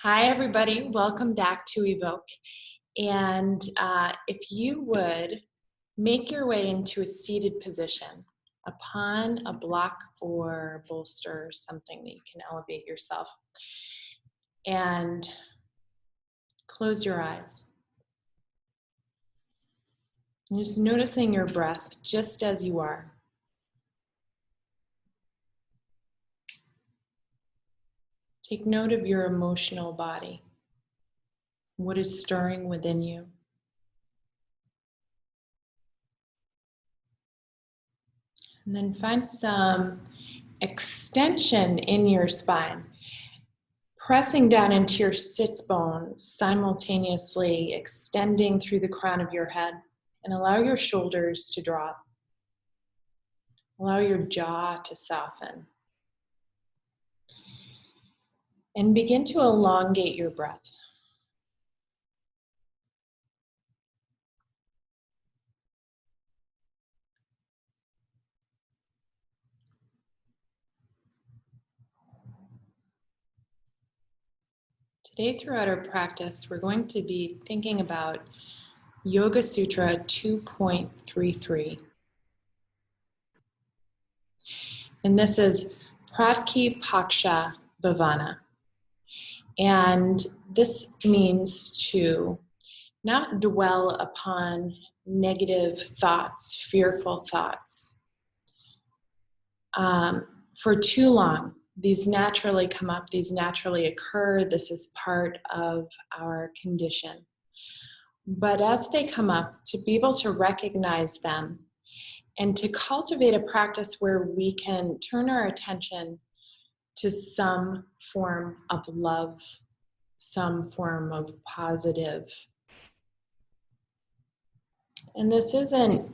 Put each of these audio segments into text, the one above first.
Hi, everybody. Welcome back to Evoke. And if you would make your way into a seated position upon a block or bolster or something that you can elevate yourself, and close your eyes. And just noticing your breath just as you are. Take note of your emotional body. What is stirring within you? And then find some extension in your spine, pressing down into your sits bones, simultaneously extending through the crown of your head, and allow your shoulders to drop. Allow your jaw to soften. And begin to elongate your breath. Today, throughout our practice, we're going to be thinking about Yoga Sutra 2.33. And this is Pratipaksha Bhavana. And this means to not dwell upon negative thoughts, fearful thoughts, for too long. These naturally come up, these naturally occur. This is part of our condition. But as they come up, to be able to recognize them and to cultivate a practice where we can turn our attention to some form of love, some form of positive. And this isn't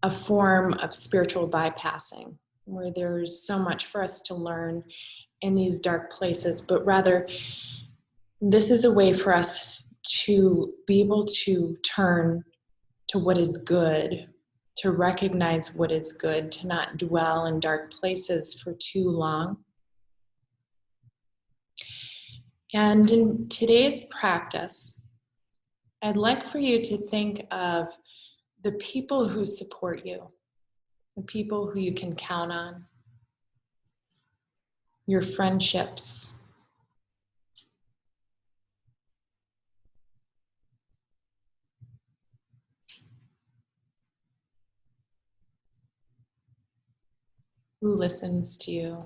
a form of spiritual bypassing, where there's so much for us to learn in these dark places, but rather this is a way for us to be able to turn to what is good, to recognize what is good, to not dwell in dark places for too long. And in today's practice, I'd like for you to think of the people who support you, the people who you can count on, your friendships, who listens to you.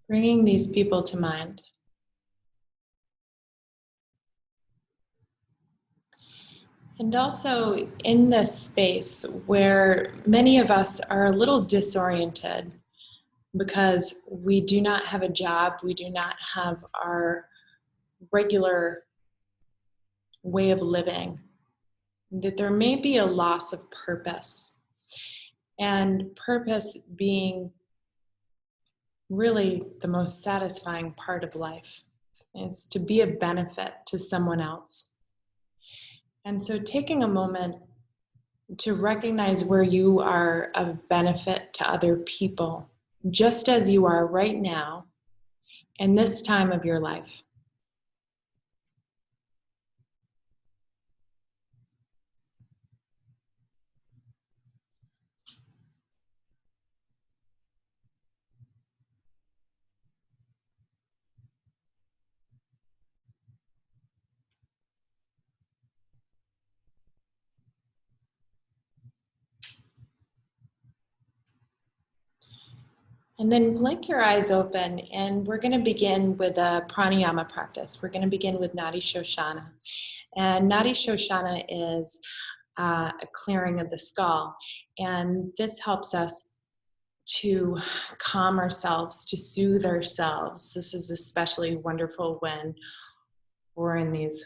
Bringing these people to mind. And also in this space where many of us are a little disoriented because we do not have a job, we do not have our regular way of living, that there may be a loss of purpose. And purpose being really the most satisfying part of life is to be a benefit to someone else. And so taking a moment to recognize where you are of benefit to other people, just as you are right now in this time of your life. And then blink your eyes open, and we're going to begin with a pranayama practice. We're going to begin with Nadi Shoshana. And Nadi Shoshana is a clearing of the skull. And this helps us to calm ourselves, to soothe ourselves. This is especially wonderful when we're in these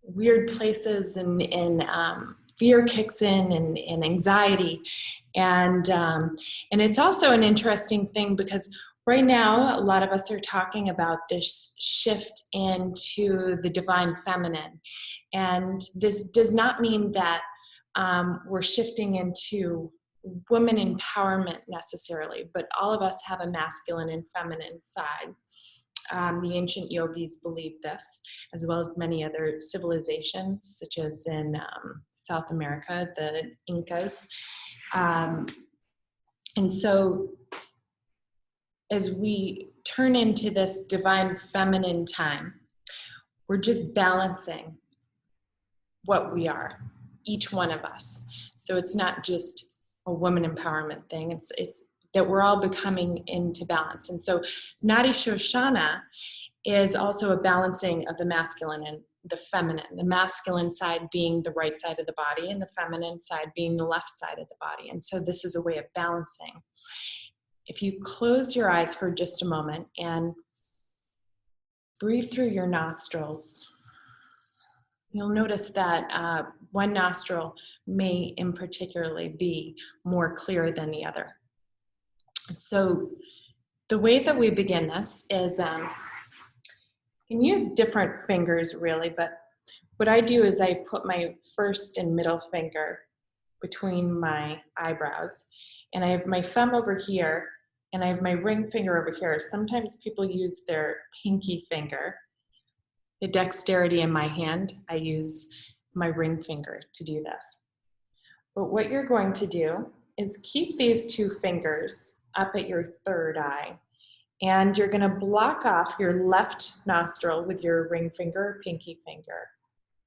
weird places and fear kicks in and anxiety. And it's also an interesting thing because Right now, a lot of us are talking about this shift into the divine feminine. And this does not mean that we're shifting into woman empowerment necessarily, but all of us have a masculine and feminine side. The ancient yogis believed this, as well as many other civilizations, such as in South America, the Incas. And so as we turn into this divine feminine time, we're just balancing what we are, each one of us. So it's not just a woman empowerment thing, it's that we're all becoming into balance. And so Nadi Shoshana is also a balancing of the masculine and the feminine, the masculine side being the right side of the body and the feminine side being the left side of the body. And so this is a way of balancing. If you close your eyes for just a moment and breathe through your nostrils, you'll notice that one nostril may in particularly be more clear than the other. So the way that we begin this is, you can use different fingers really, but what I do is I put my first and middle finger between my eyebrows, and I have my thumb over here, and I have my ring finger over here. Sometimes people use their pinky finger. The dexterity in my hand, I use my ring finger to do this. But what you're going to do is keep these two fingers up at your third eye, and you're going to block off your left nostril with your ring finger or pinky finger,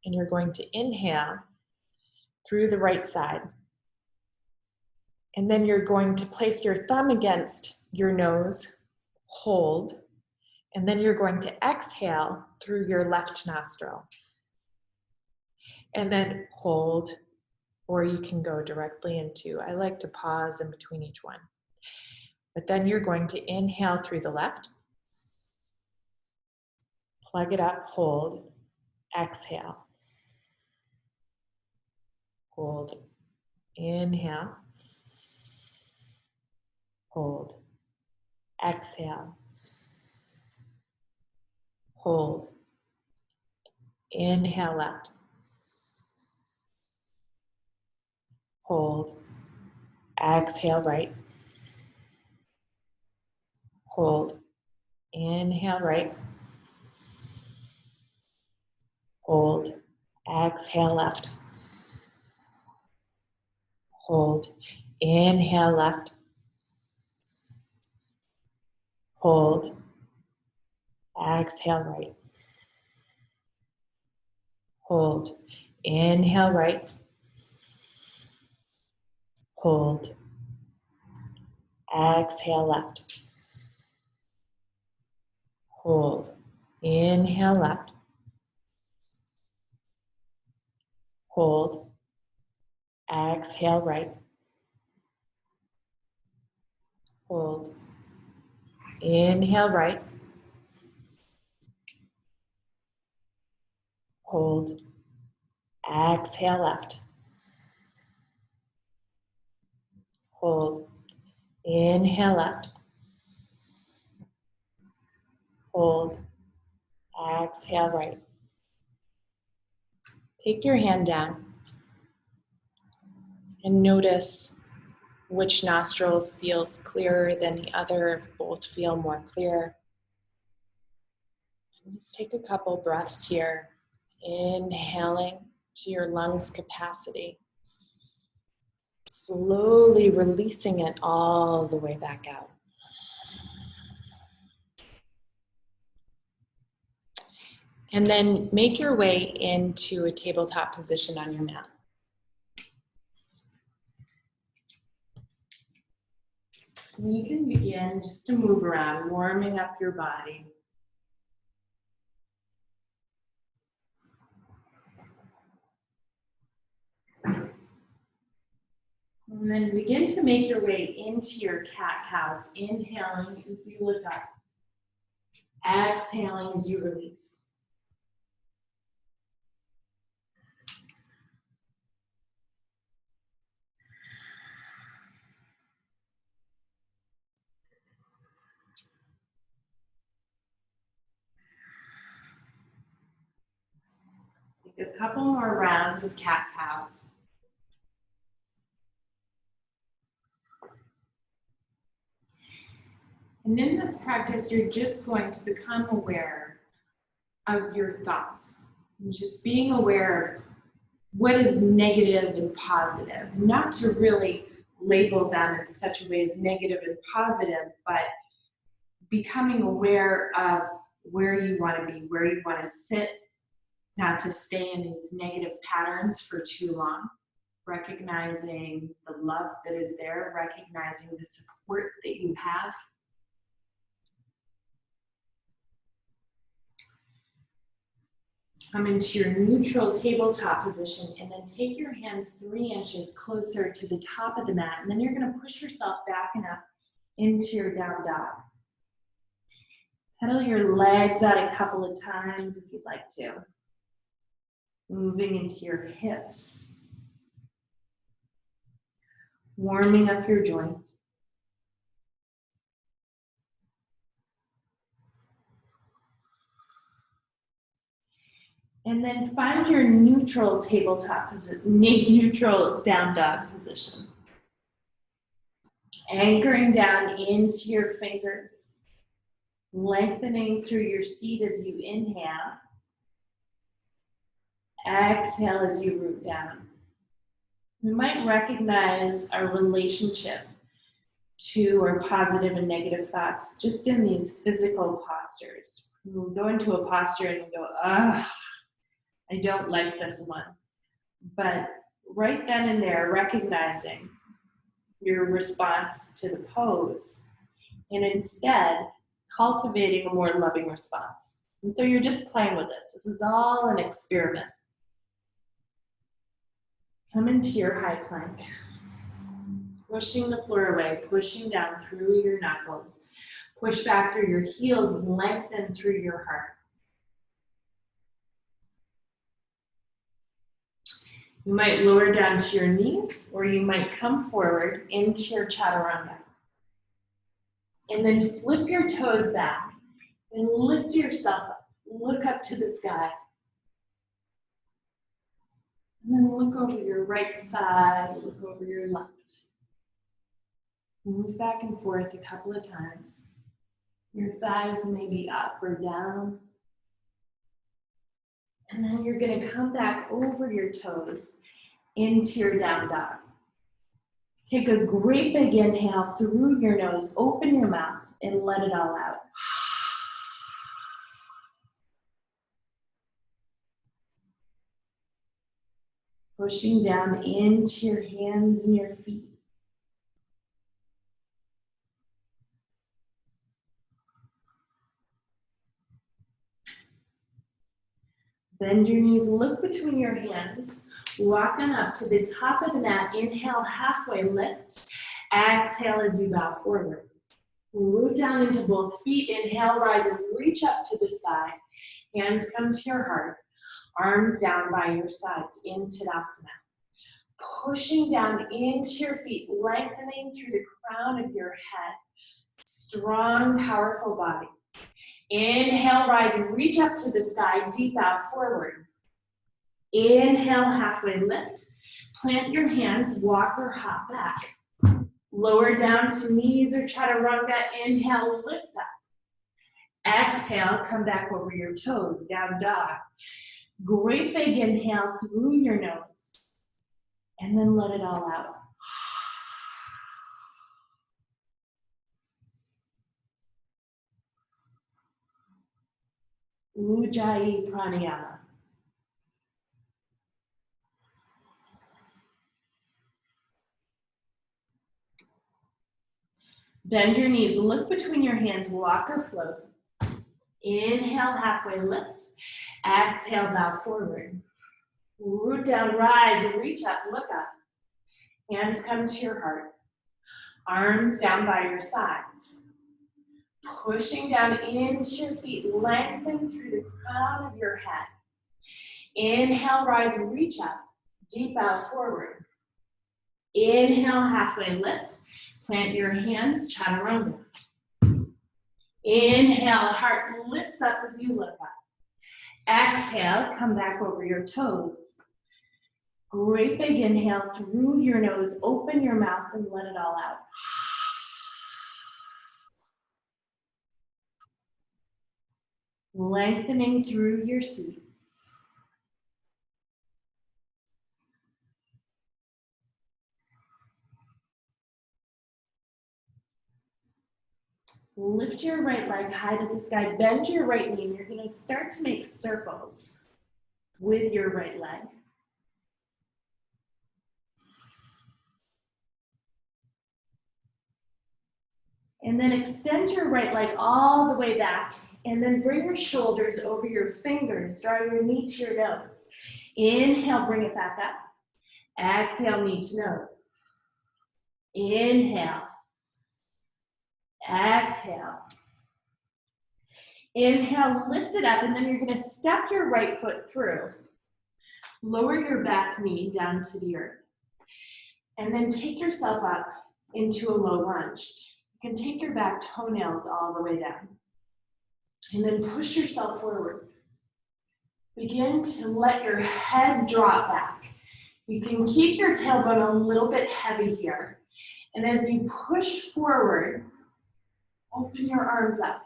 and you're going to inhale through the right side. And then you're going to place your thumb against your nose, hold, and then you're going to exhale through your left nostril. And then hold, or you can go directly into, I like to pause in between each one. But then you're going to inhale through the left, plug it up, hold, exhale, hold, inhale, hold, exhale, hold, inhale left, hold, exhale right, hold, inhale right, hold, exhale left, hold, inhale left, hold, exhale right, hold, inhale right, hold, exhale left, hold, inhale left, hold, exhale right, hold, inhale right, hold, exhale left, hold, inhale left, hold, exhale right. Take your hand down and notice which nostril feels clearer than the other, if both feel more clear. And just take a couple breaths here, inhaling to your lungs' capacity, slowly releasing it all the way back out. And then make your way into a tabletop position on your mat. And you can begin just to move around, warming up your body. And then begin to make your way into your cat-cows, inhaling as you look up, exhaling as you release. A couple more rounds of cat-cows. And in this practice, you're just going to become aware of your thoughts. And just being aware of what is negative and positive. Not to really label them in such a way as negative and positive, but becoming aware of where you want to be, where you want to sit, not to stay in these negative patterns for too long, recognizing the love that is there, recognizing the support that you have. Come into your neutral tabletop position and then take your hands 3 inches closer to the top of the mat, and then you're going to push yourself back and up into your down dog. Pedal your legs out a couple of times if you'd like to. Moving into your hips. Warming up your joints. And then find your neutral tabletop position, neutral down dog position. Anchoring down into your fingers. Lengthening through your seat as you inhale. Exhale as you root down. You might recognize our relationship to our positive and negative thoughts just in these physical postures. We'll go into a posture and go, ah, I don't like this one. But right then and there, recognizing your response to the pose, and instead cultivating a more loving response. And so you're just playing with this. This is all an experiment. Come into your high plank. Pushing the floor away, pushing down through your knuckles. Push back through your heels, lengthen through your heart. You might lower down to your knees, or you might come forward into your chaturanga. And then flip your toes back and lift yourself up. Look up to the sky. And then look over your right side, look over your left. Move back and forth a couple of times. Your thighs may be up or down. And then you're going to come back over your toes into your down dog. Take a great big inhale through your nose, open your mouth, and let it all out. Pushing down into your hands and your feet. Bend your knees, look between your hands, walk on up to the top of the mat. Inhale, halfway lift. Exhale as you bow forward. Root down into both feet. Inhale, rise and reach up to the sky. Hands come to your heart. Arms down by your sides in Tadasana. Pushing down into your feet, lengthening through the crown of your head. Strong, powerful body. Inhale, rise and reach up to the sky, deep bow forward. Inhale, halfway lift. Plant your hands, walk or hop back. Lower down to knees or chaturanga. Inhale, lift up. Exhale, come back over your toes, down dog. Great big inhale through your nose. And then let it all out. Ujjayi pranayama. Bend your knees, look between your hands, walk or float. Inhale, halfway lift. Exhale, bow forward. Root down, rise, reach up, look up. Hands come to your heart. Arms down by your sides. Pushing down into your feet, lengthen through the crown of your head. Inhale, rise, reach up, deep bow forward. Inhale, halfway lift. Plant your hands, chaturanga. Inhale, heart lifts up as you look up. Exhale, come back over your toes. Great big inhale through your nose, open your mouth and let it all out. Lengthening through your seat. Lift your right leg high to the sky, bend your right knee, and you're going to start to make circles with your right leg. And then extend your right leg all the way back, and then bring your shoulders over your fingers, draw your knee to your nose. Inhale, bring it back up. Exhale, knee to nose. Inhale. Exhale. Inhale, lift it up, and then you're going to step your right foot through. Lower your back knee down to the earth. And then take yourself up into a low lunge. You can take your back toenails all the way down. And then push yourself forward. Begin to let your head drop back. You can keep your tailbone a little bit heavy here. And as you push forward, open your arms up.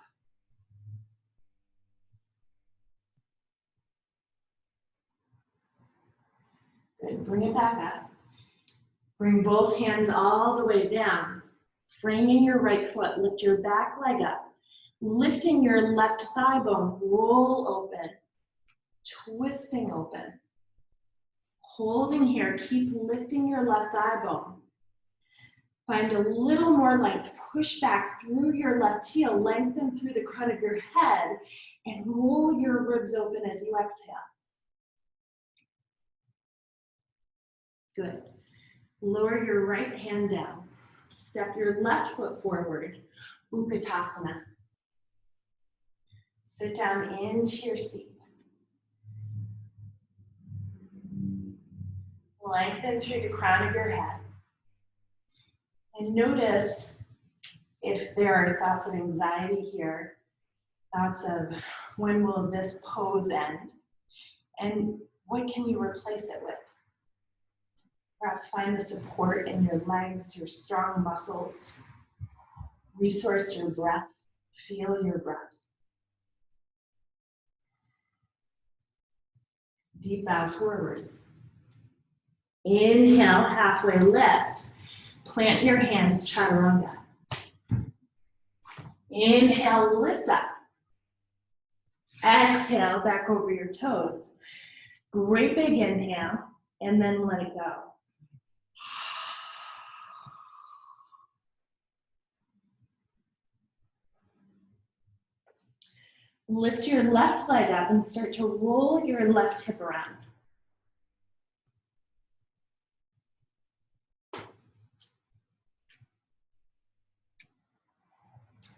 Good, bring it back up. Bring both hands all the way down. Framing your right foot, lift your back leg up. Lifting your left thigh bone, roll open. Twisting open. Holding here, keep lifting your left thigh bone. Find a little more length. Push back through your left heel, lengthen through the crown of your head, and roll your ribs open as you exhale. Good. Lower your right hand down. Step your left foot forward, Utkatasana. Sit down into your seat. Lengthen through the crown of your head. And notice if there are thoughts of anxiety here, thoughts of when will this pose end, and what can you replace it with? Perhaps find the support in your legs, your strong muscles. Resource your breath. Feel your breath. Deep bow forward. Inhale, halfway lift. Plant your hands, chaturanga. Inhale, lift up. Exhale, back over your toes. Great big inhale, and then let it go. Lift your left leg up and start to roll your left hip around.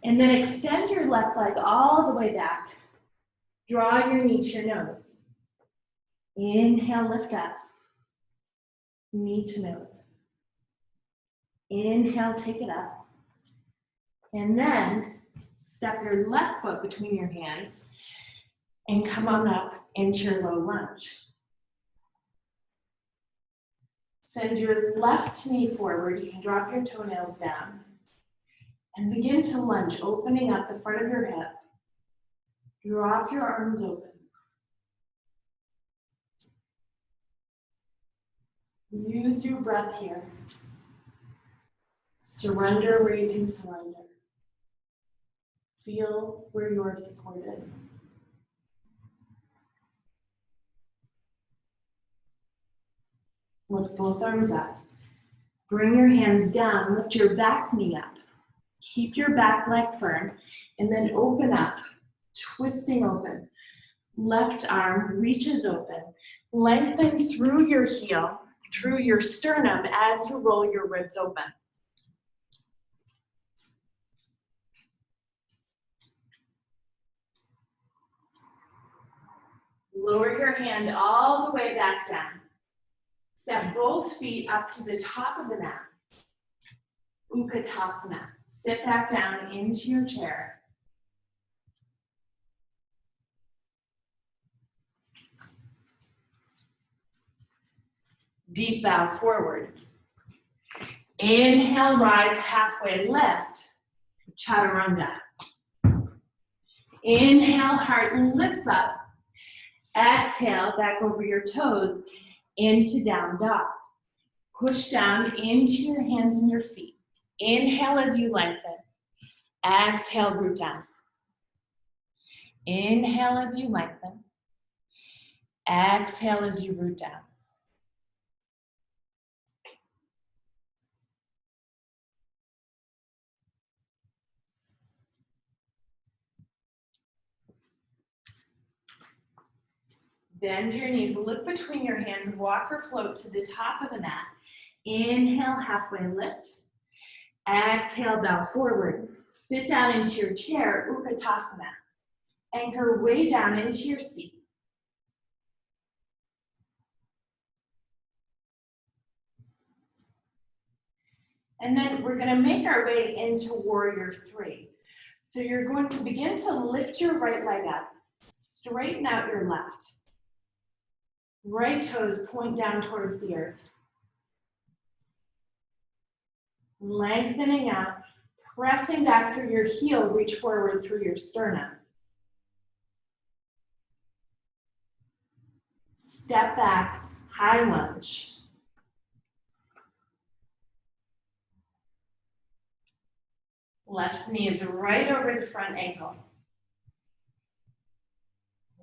And then extend your left leg all the way back. Draw your knee to your nose. Inhale, lift up. Knee to nose. Inhale, take it up. And then step your left foot between your hands and come on up into your low lunge. Send your left knee forward. You can drop your toenails down. And begin to lunge, opening up the front of your hip. Drop your arms open. Use your breath here. Surrender where you can surrender. Feel where you are supported. Lift both arms up. Bring your hands down. Lift your back knee up. Keep your back leg firm, and then open up, twisting open. Left arm reaches open. Lengthen through your heel, through your sternum as you roll your ribs open. Lower your hand all the way back down. Step both feet up to the top of the mat. Utkatasana. Sit back down into your chair. Deep bow forward. Inhale, rise, halfway lift, chaturanga. Inhale, heart lifts up. Exhale, back over your toes into down dog. Push down into your hands and your feet. Inhale as you lengthen. Exhale, root down. Inhale as you lengthen. Exhale as you root down. Bend your knees, look between your hands, walk or float to the top of the mat. Inhale, halfway lift. Exhale, bow forward. Sit down into your chair, Utkatasana. Anchor way down into your seat. And then we're going to make our way into Warrior 3. So you're going to begin to lift your right leg up, straighten out your left. Right toes point down towards the earth. Lengthening out, pressing back through your heel, reach forward through your sternum. Step back, high lunge. Left knee is right over the front ankle.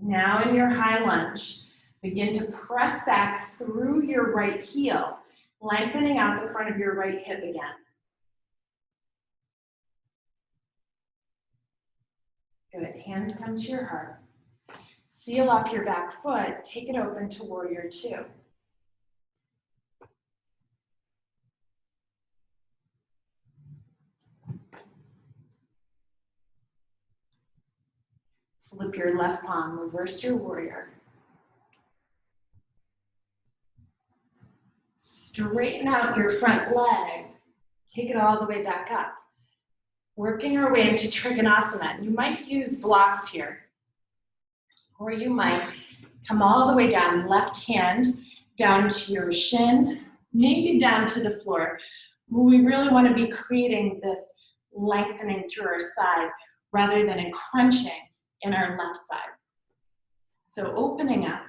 Now in your high lunge, begin to press back through your right heel, lengthening out the front of your right hip again. Good, hands come to your heart. Seal off your back foot, take it open to Warrior 2. Flip your left palm, reverse your warrior. Straighten out your front leg. Take it all the way back up. Working our way into Trikonasana. You might use blocks here. Or you might come all the way down, left hand down to your shin, maybe down to the floor. We really want to be creating this lengthening through our side rather than a crunching in our left side. So opening up.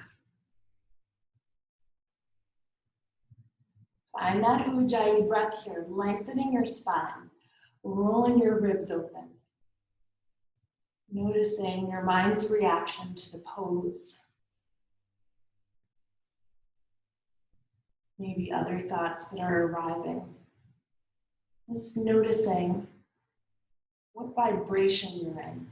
Find that Ujjayi breath here, lengthening your spine, rolling your ribs open. Noticing your mind's reaction to the pose. Maybe other thoughts that are arriving. Just noticing what vibration you're in.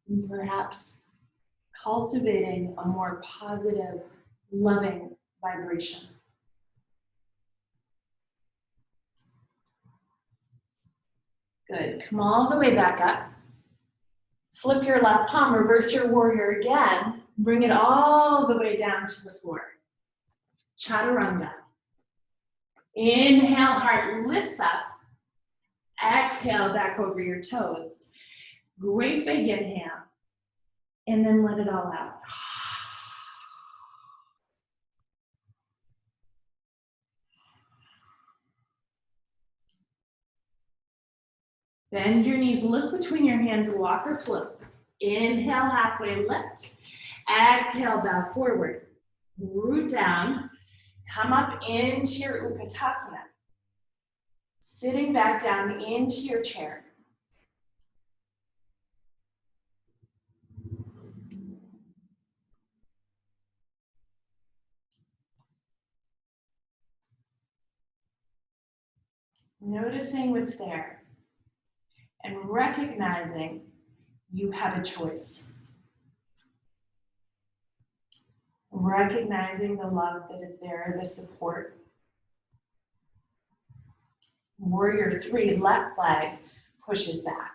And perhaps cultivating a more positive, loving vibration. Good, come all the way back up. Flip your left palm, reverse your warrior again. Bring it all the way down to the floor. Chaturanga. Inhale, heart lifts up. Exhale, back over your toes. Great big inhale. And then let it all out. Bend your knees, look between your hands, walk or float. Inhale, halfway lift. Exhale, bow forward. Root down. Come up into your Utkatasana. Sitting back down into your chair. Noticing what's there and recognizing you have a choice. Recognizing the love that is there, the support. Warrior 3, left leg pushes back.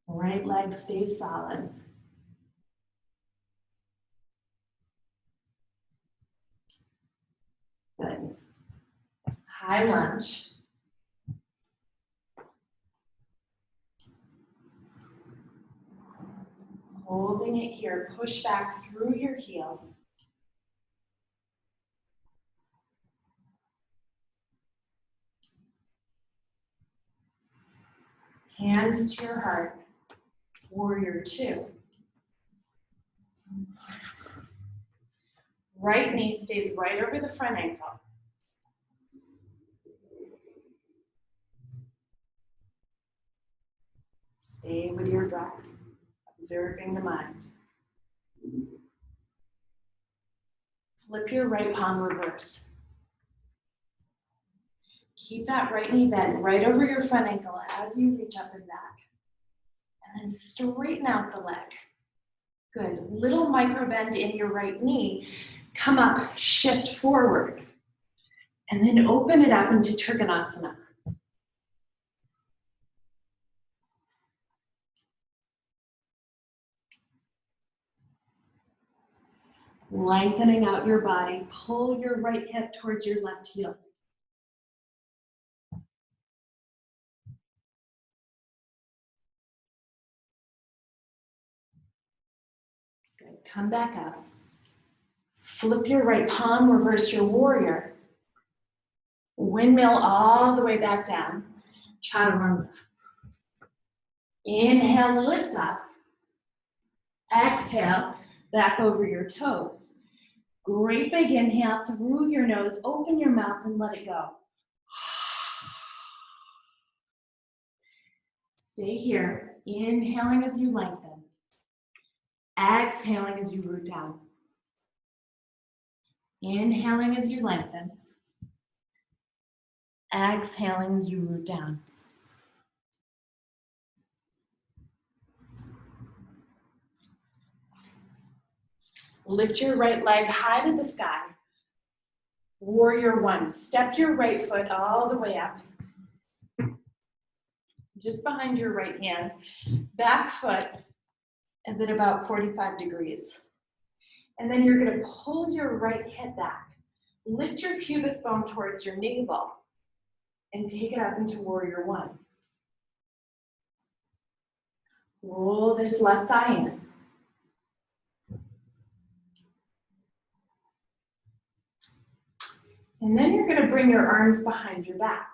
Right leg stays solid. Good. high lunge. Holding it here, push back through your heel. Hands to your heart, warrior two. Right knee stays right over the front ankle. Stay with your breath, observing the mind. Flip your right palm reverse. Keep that right knee bent right over your front ankle as you reach up and back. And then straighten out the leg. Good. Little micro bend in your right knee. Come up, shift forward. And then open it up into Trikonasana. Lengthening out your body. Pull your right hip towards your left heel. Good. Come back up. Flip your right palm, reverse your warrior. Windmill all the way back down. Chaturanga. Inhale, lift up. Exhale, back over your toes. Great big inhale through your nose. Open your mouth and let it go. Stay here. Inhaling as you lengthen. Exhaling as you root down. Inhaling as you lengthen. Exhaling as you root down. Lift your right leg high to the sky. Warrior one. Step your right foot all the way up. Just behind your right hand. Back foot is at about 45 degrees. And then you're going to pull your right hip back. Lift your pubis bone towards your navel and take it up into warrior one. Roll this left thigh in. And then you're going to bring your arms behind your back.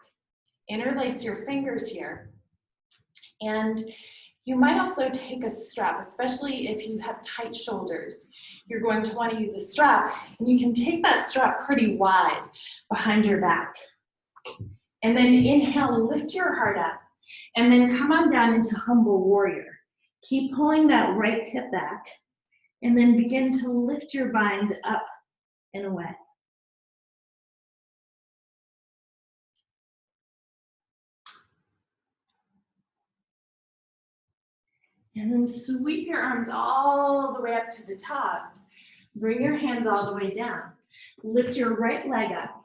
Interlace your fingers here. And you might also take a strap, especially if you have tight shoulders. You're going to want to use a strap, and you can take that strap pretty wide behind your back. And then inhale, lift your heart up, and then come on down into humble warrior. Keep pulling that right hip back, and then begin to lift your bind up and away. And then sweep your arms all the way up to the top. Bring your hands all the way down. Lift your right leg up.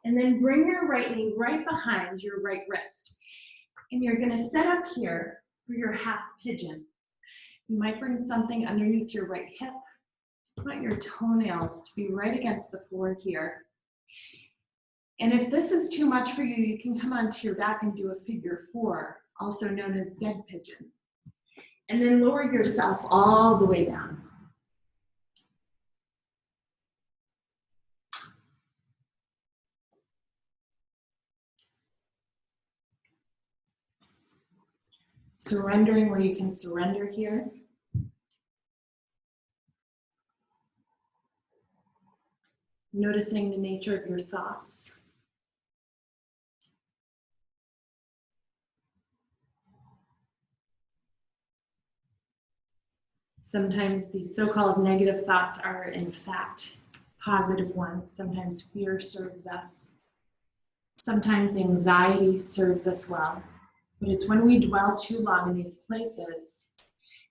And then bring your right knee right behind your right wrist. And you're going to set up here for your half pigeon. You might bring something underneath your right hip. You want your toenails to be right against the floor here. And if this is too much for you, you can come onto your back and do a figure four, also known as dead pigeon. And then lower yourself all the way down. Surrendering where you can surrender here. Noticing the nature of your thoughts. Sometimes these so-called negative thoughts are in fact positive ones. Sometimes fear serves us. Sometimes anxiety serves us well. But it's when we dwell too long in these places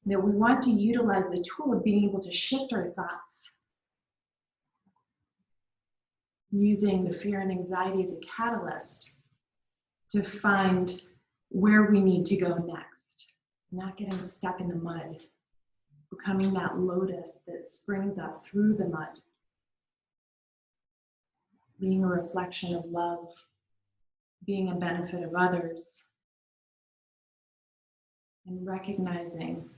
that we want to utilize the tool of being able to shift our thoughts, using the fear and anxiety as a catalyst to find where we need to go next, not getting stuck in the mud, becoming that lotus that springs up through the mud. being a reflection of love, being a benefit of others, and recognizing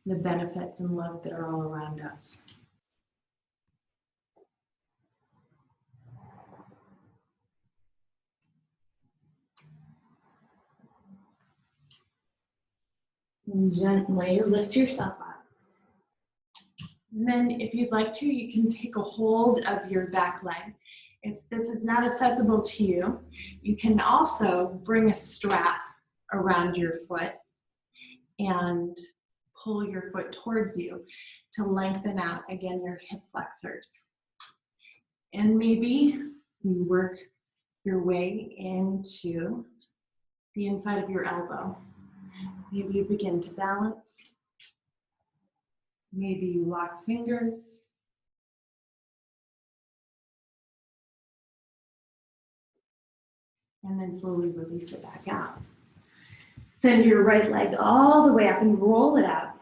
the benefits and love that are all around us. And gently lift yourself up. And then if you'd like to, you can take a hold of your back leg. If this is not accessible to you, you can also bring a strap around your foot and pull your foot towards you to lengthen out, again, your hip flexors. And maybe you work your way into the inside of your elbow. Maybe you begin to balance. Maybe you lock fingers. And then slowly release it back out. Send your right leg all the way up and roll it out.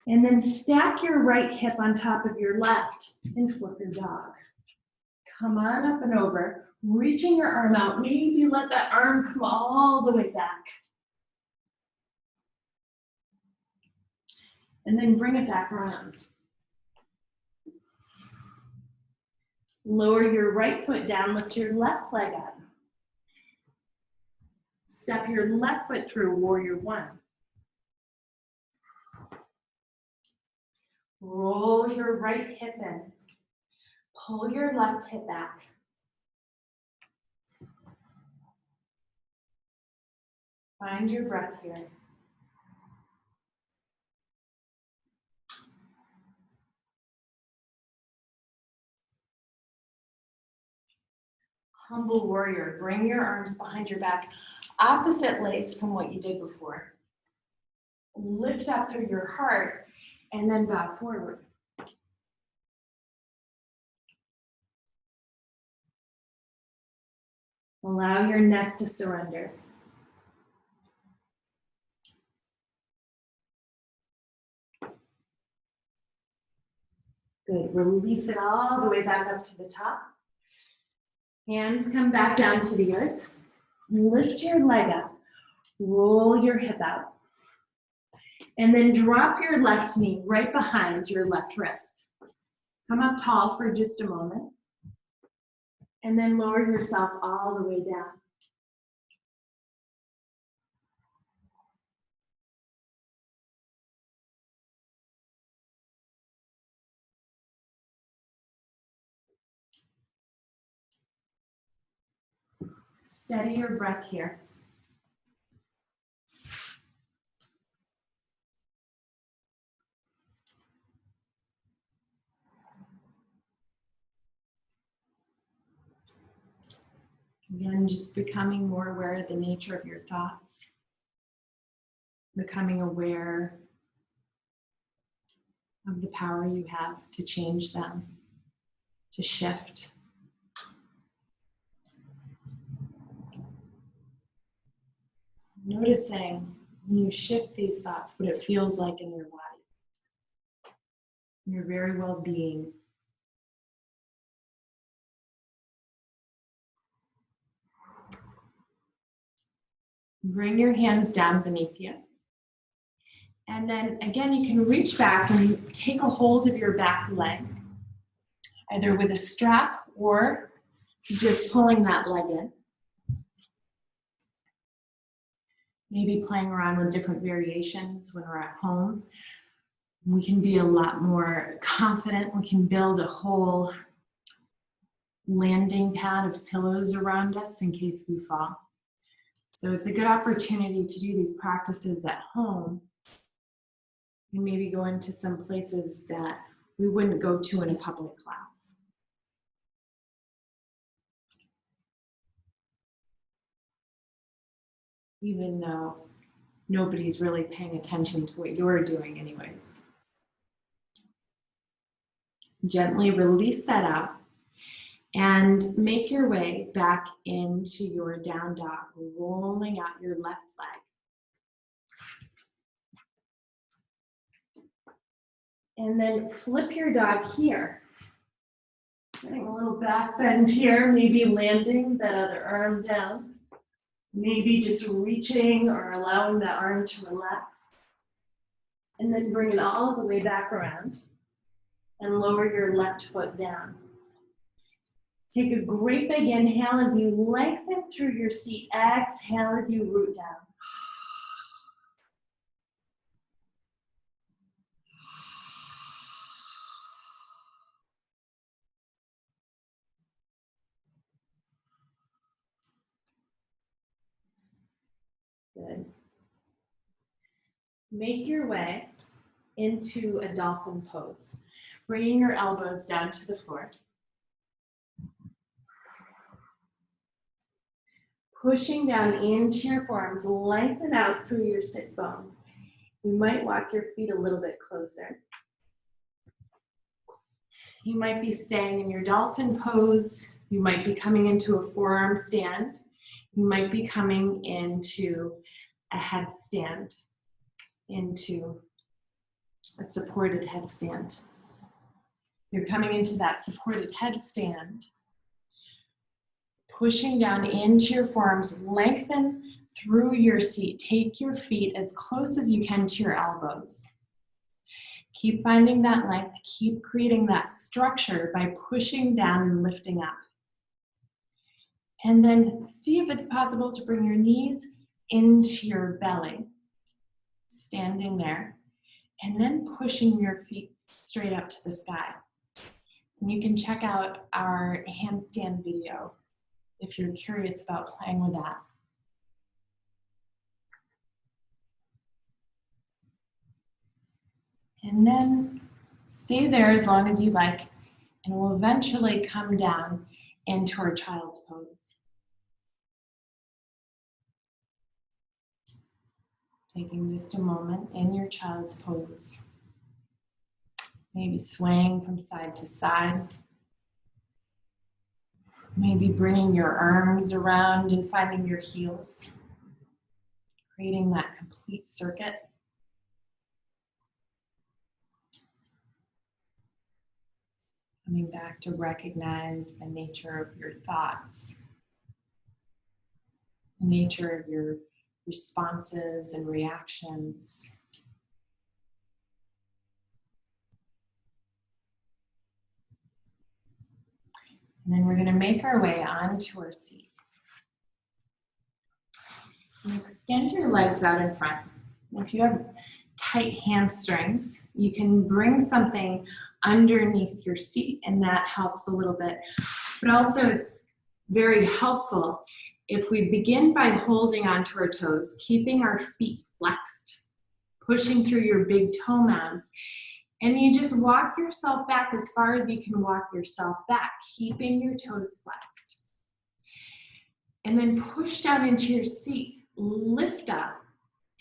And then stack your right hip on top of your left and flip your dog. Come on up and over, reaching your arm out. Maybe let that arm come all the way back. And then bring it back around. Lower your right foot down, lift your left leg up. Step your left foot through warrior one. Roll your right hip in. Pull your left hip back. Find your breath here. Humble warrior. Bring your arms behind your back, opposite legs from what you did before. Lift up through your heart and then bow forward. Allow your neck to surrender. Good. Release it all the way back up to the top. Hands come back down to the earth. Lift your leg up. Roll your hip out. And then drop your left knee right behind your left wrist. Come up tall for just a moment. And then lower yourself all the way down. Steady your breath here. Again, just becoming more aware of the nature of your thoughts. Becoming aware of the power you have to change them, to shift. Noticing when you shift these thoughts, what it feels like in your body, your very well-being. Bring your hands down beneath you. And then again, you can reach back and take a hold of your back leg, either with a strap or just pulling that leg in. Maybe playing around with different variations when we're at home. We can be a lot more confident. We can build a whole landing pad of pillows around us in case we fall. So it's a good opportunity to do these practices at home and maybe go into some places that we wouldn't go to in a public class. Even though nobody's really paying attention to what you're doing anyways. Gently release that out and make your way back into your down dog, rolling out your left leg. And then flip your dog here. Getting a little back bend here, maybe landing that other arm down. Maybe just reaching or allowing that arm to relax. And then bring it all the way back around and lower your left foot down. Take a great big inhale as you lengthen through your seat. Exhale as you root down. Good. Make your way into a dolphin pose, bringing your elbows down to the floor. Pushing down into your forearms, lengthen out through your sits bones. You might walk your feet a little bit closer. You might be staying in your dolphin pose. You might be coming into a forearm stand. You might be coming into a headstand, into a supported headstand. You're coming into that supported headstand, pushing down into your forearms, lengthen through your seat. Take your feet as close as you can to your elbows. Keep finding that length, keep creating that structure by pushing down and lifting up. And then see if it's possible to bring your knees into your belly, standing there, and then pushing your feet straight up to the sky. And you can check out our handstand video if you're curious about playing with that. And then stay there as long as you like, and we'll eventually come down into our child's pose. Taking just a moment in your child's pose. Maybe swaying from side to side. Maybe bringing your arms around and finding your heels. Creating that complete circuit. Coming back to recognize the nature of your thoughts. The nature of your responses and reactions. And then we're going to make our way onto our seat. And extend your legs out in front. And if you have tight hamstrings, you can bring something underneath your seat, and that helps a little bit. But also it's very helpful if we begin by holding onto our toes, keeping our feet flexed, pushing through your big toe mounds, and you just walk yourself back as far as you can walk yourself back, keeping your toes flexed. And then push down into your seat, lift up,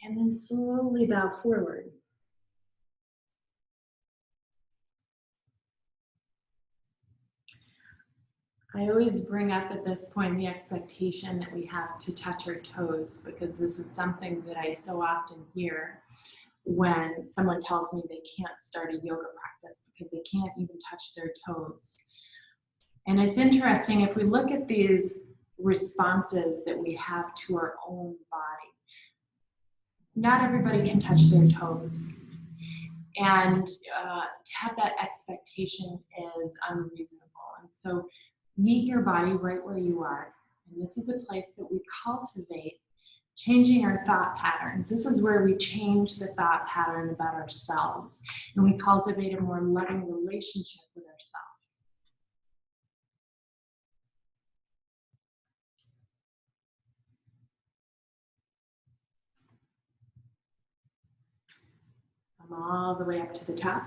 and then slowly bow forward. I always bring up at this point the expectation that we have to touch our toes, because this is something that I so often hear when someone tells me they can't start a yoga practice because they can't even touch their toes. And it's interesting, if we look at these responses that we have to our own body, not everybody can touch their toes. And to have that expectation is unreasonable. And so meet your body right where you are. And this is a place that we cultivate changing our thought patterns. This is where we change the thought pattern about ourselves, and we cultivate a more loving relationship with ourselves. Come all the way up to the top.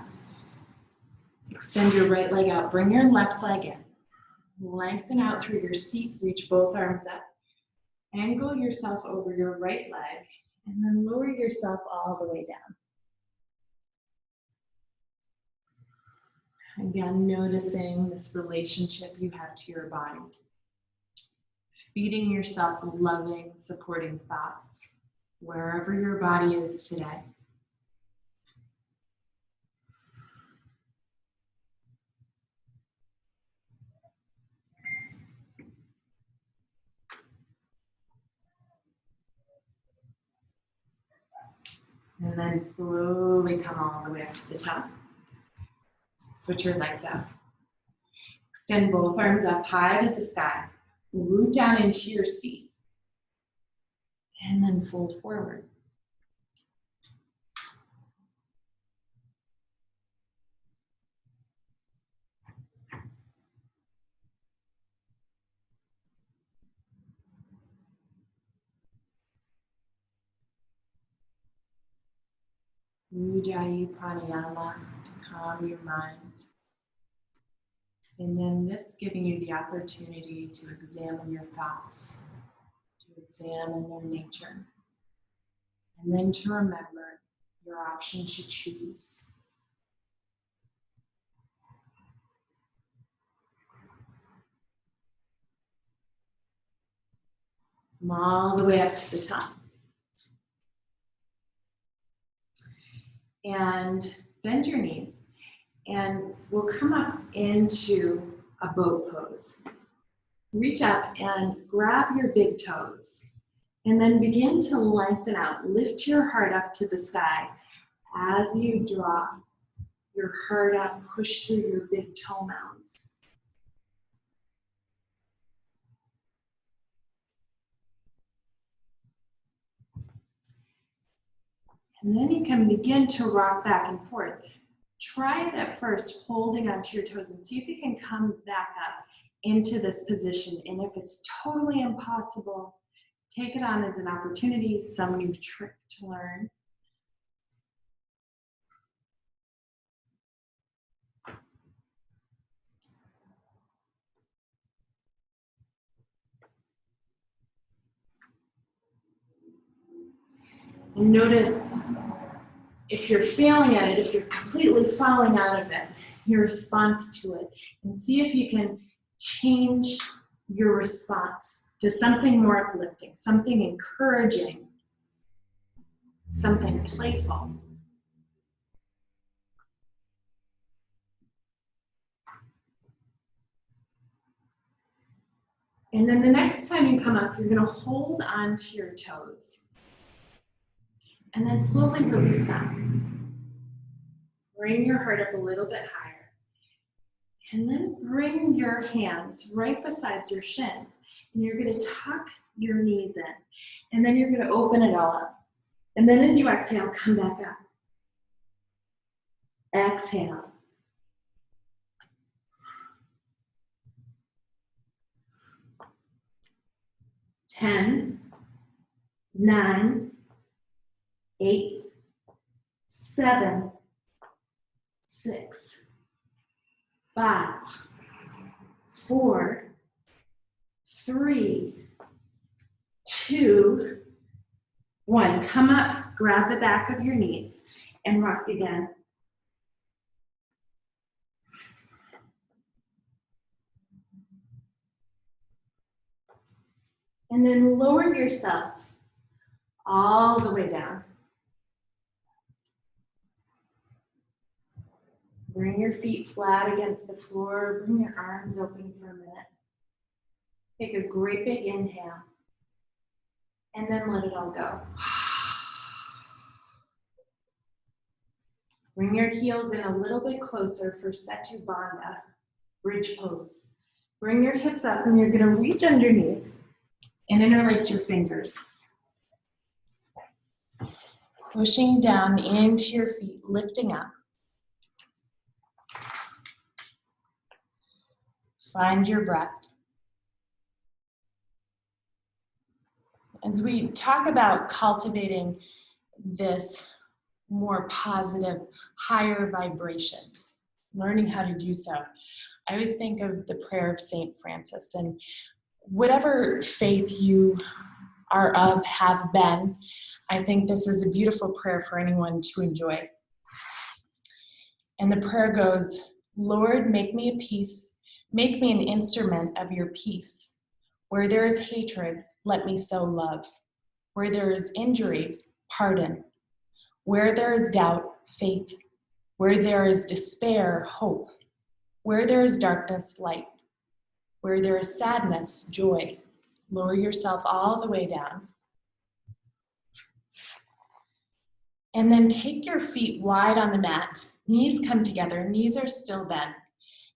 Extend your right leg out. Bring your left leg in. Lengthen out through your seat. Reach both arms up. Angle yourself over your right leg, and then lower yourself all the way down. Again, noticing this relationship you have to your body. Feeding yourself loving, supporting thoughts, wherever your body is today. And then slowly come all the way up to the top. Switch your legs out. Extend both arms up high to the sky. Root down into your seat. And then fold forward. Ujjayi pranayama to calm your mind. And then this giving you the opportunity to examine your thoughts, to examine their nature. And then to remember your option to choose. Come all the way up to the top. And bend your knees. And we'll come up into a boat pose. Reach up and grab your big toes. And then begin to lengthen out. Lift your heart up to the sky. As you draw your heart up, push through your big toe mounds. And then you can begin to rock back and forth. Try it at first, holding onto your toes, and see if you can come back up into this position. And if it's totally impossible, take it on as an opportunity, some new trick to learn. And notice if you're failing at it, if you're completely falling out of it, your response to it, and see if you can change your response to something more uplifting, something encouraging, something playful. And then the next time you come up, you're going to hold onto your toes. And then slowly release them. Bring your heart up a little bit higher. And then bring your hands right beside your shins. And you're going to tuck your knees in. And then you're going to open it all up. And then as you exhale, come back up. Exhale. Ten, 9, 8, 7, 6, 5, 4, 3, 2, 1. Come up, grab the back of your knees, and rock again. And then lower yourself all the way down. Bring your feet flat against the floor. Bring your arms open for a minute. Take a great big inhale. And then let it all go. Bring your heels in a little bit closer for Satchidananda, bridge pose. Bring your hips up and you're going to reach underneath and interlace your fingers. Pushing down into your feet, lifting up. Find your breath. As we talk about cultivating this more positive, higher vibration, learning how to do so, I always think of the prayer of St. Francis. And whatever faith you are of, have been, I think this is a beautiful prayer for anyone to enjoy. And the prayer goes, Lord, make me a peace, make me an instrument of your peace. Where there is hatred, let me sow love. Where there is injury, pardon. Where there is doubt, faith. Where there is despair, hope. Where there is darkness, light. Where there is sadness, joy. Lower yourself all the way down. And then take your feet wide on the mat. Knees come together, knees are still bent.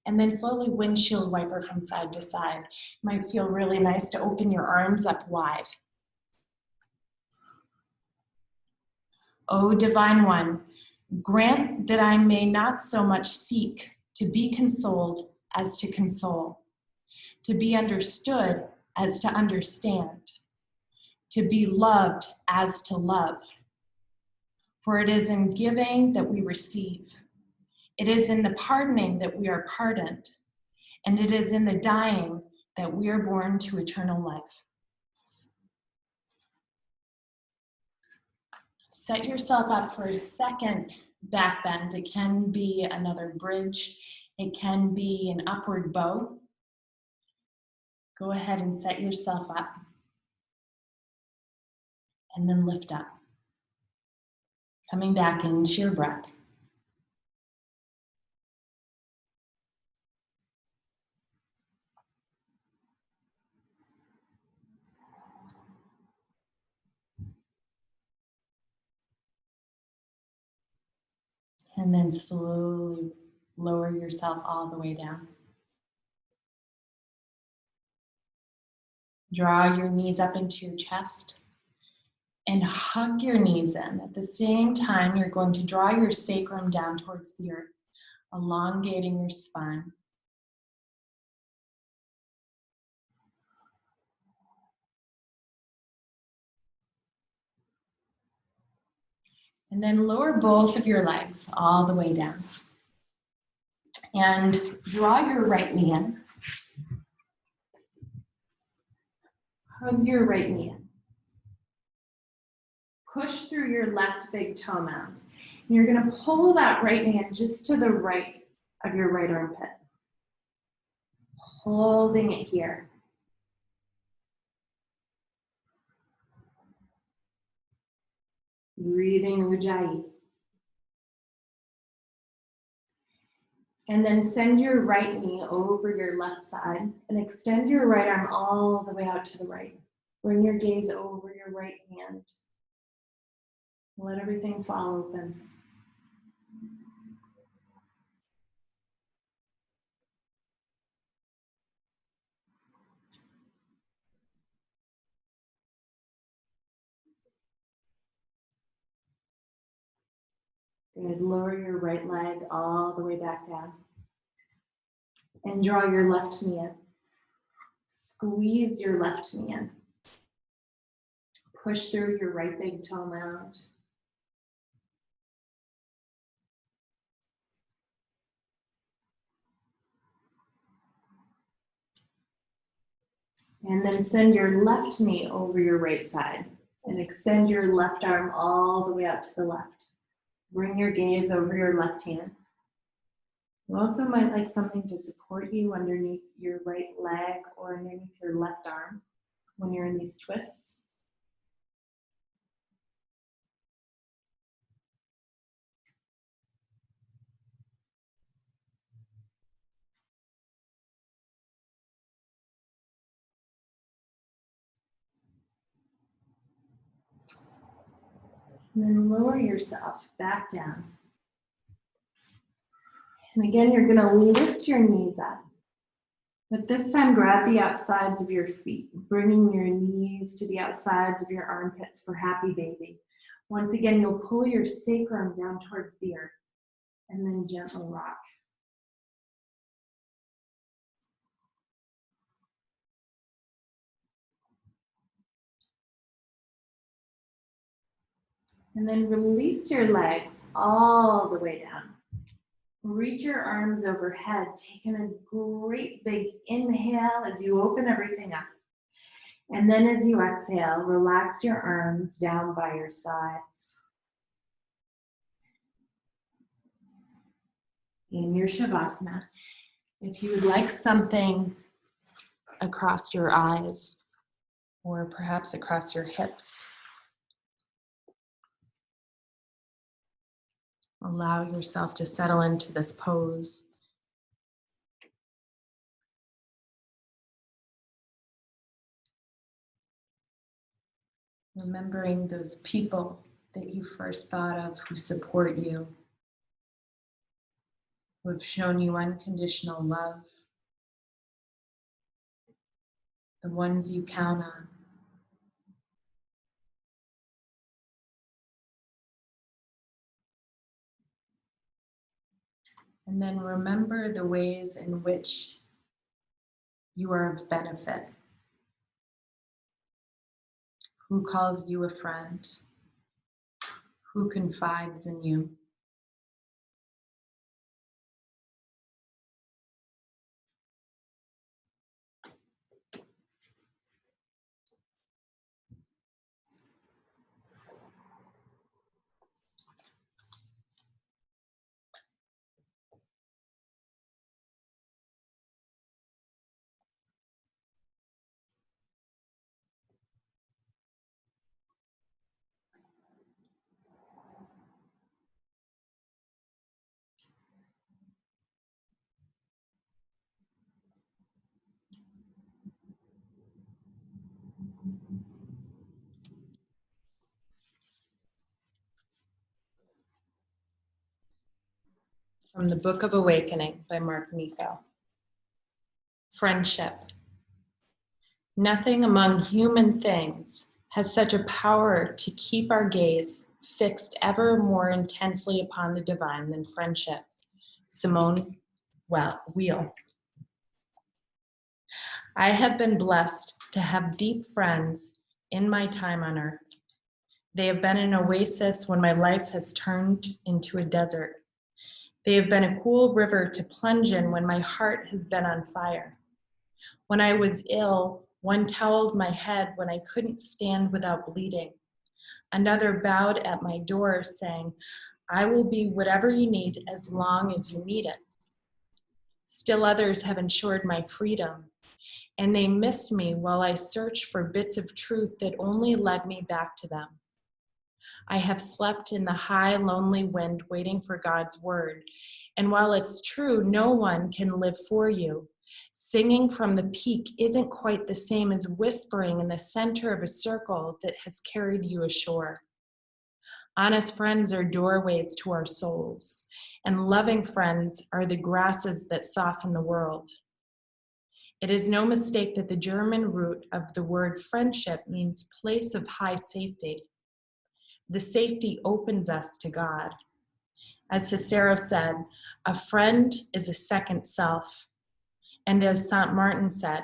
And then slowly windshield wiper from side to side. Might feel really nice to open your arms up wide. O Divine One, grant that I may not so much seek to be consoled as to console, to be understood as to understand, to be loved as to love. For it is in giving that we receive. It is in the pardoning that we are pardoned. And it is in the dying that we are born to eternal life. Set yourself up for a second back bend. It can be another bridge. It can be an upward bow. Go ahead and set yourself up. And then lift up. Coming back into your breath. And then slowly lower yourself all the way down. Draw your knees up into your chest and hug your knees in. At the same time, you're going to draw your sacrum down towards the earth, elongating your spine. And then lower both of your legs all the way down. And draw your right knee in. Hug your right knee in. Push through your left big toe mound. And you're going to pull that right knee in just to the right of your right armpit. Holding it here. Breathing Ujjayi. And then send your right knee over your left side and extend your right arm all the way out to the right. Bring your gaze over your right hand. Let everything fall open. Good. Lower your right leg all the way back down. And draw your left knee in. Squeeze your left knee in. Push through your right big toe mound. And then send your left knee over your right side and extend your left arm all the way out to the left. Bring your gaze over your left hand. You also might like something to support you underneath your right leg or underneath your left arm when you're in these twists. And then lower yourself back down. And again, you're going to lift your knees up. But this time, grab the outsides of your feet, bringing your knees to the outsides of your armpits for happy baby. Once again, you'll pull your sacrum down towards the earth and then gently rock. And then release your legs all the way down. Reach your arms overhead, taking a great big inhale as you open everything up. And then as you exhale, relax your arms down by your sides. In your Shavasana, if you would like something across your eyes or perhaps across your hips, allow yourself to settle into this pose. Remembering those people that you first thought of who support you, who have shown you unconditional love, the ones you count on. And then remember the ways in which you are of benefit. Who calls you a friend? Who confides in you? From the Book of Awakening by Mark Nico. Friendship. Nothing among human things has such a power to keep our gaze fixed ever more intensely upon the divine than friendship. Simone Weil. I have been blessed to have deep friends in my time on earth. They have been an oasis when my life has turned into a desert. They have been a cool river to plunge in when my heart has been on fire. When I was ill, one toweled my head when I couldn't stand without bleeding. Another bowed at my door saying, I will be whatever you need as long as you need it. Still others have ensured my freedom, and they missed me while I searched for bits of truth that only led me back to them. I have slept in the high, lonely wind waiting for God's word, and while it's true no one can live for you, singing from the peak isn't quite the same as whispering in the center of a circle that has carried you ashore. Honest friends are doorways to our souls, and loving friends are the grasses that soften the world. It is no mistake that the German root of the word friendship means place of high safety. The safety opens us to God. As Cicero said, a friend is a second self. And as Saint Martin said,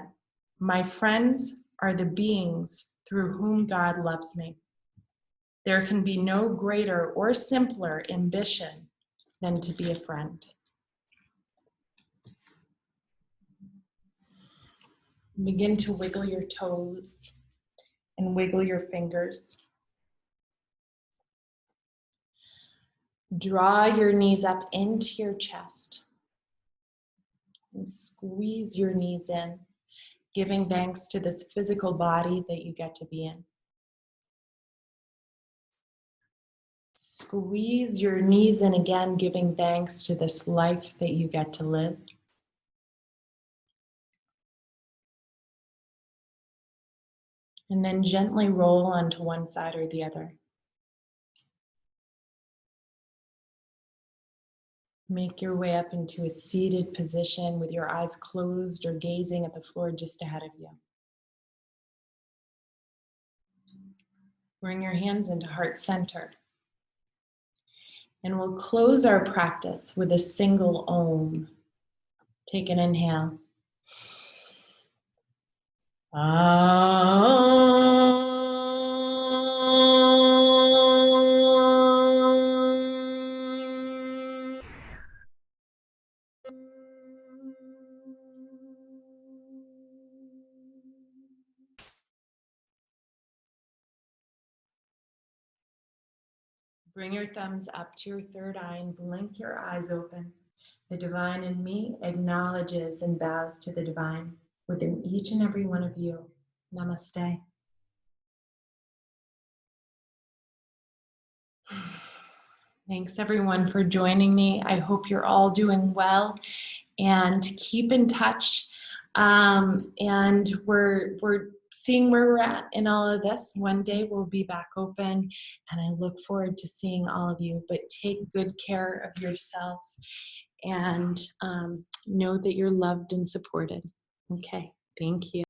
my friends are the beings through whom God loves me. There can be no greater or simpler ambition than to be a friend. Begin to wiggle your toes and wiggle your fingers. Draw your knees up into your chest and squeeze your knees in, giving thanks to this physical body that you get to be in. Squeeze your knees in again, giving thanks to this life that you get to live. And then gently roll onto one side or the other. Make your way up into a seated position with your eyes closed or gazing at the floor just ahead of you. Bring your hands into heart center. And we'll close our practice with a single Om. Take an inhale. Bring your thumbs up to your third eye and blink your eyes open. The divine in me acknowledges and bows to the divine within each and every one of you. Namaste. Thanks everyone for joining me. I hope you're all doing well and keep in touch. And we're seeing where we're at in all of this. One day we'll be back open, and I look forward to seeing all of you. But take good care of yourselves, and know that you're loved and supported. Okay, thank you.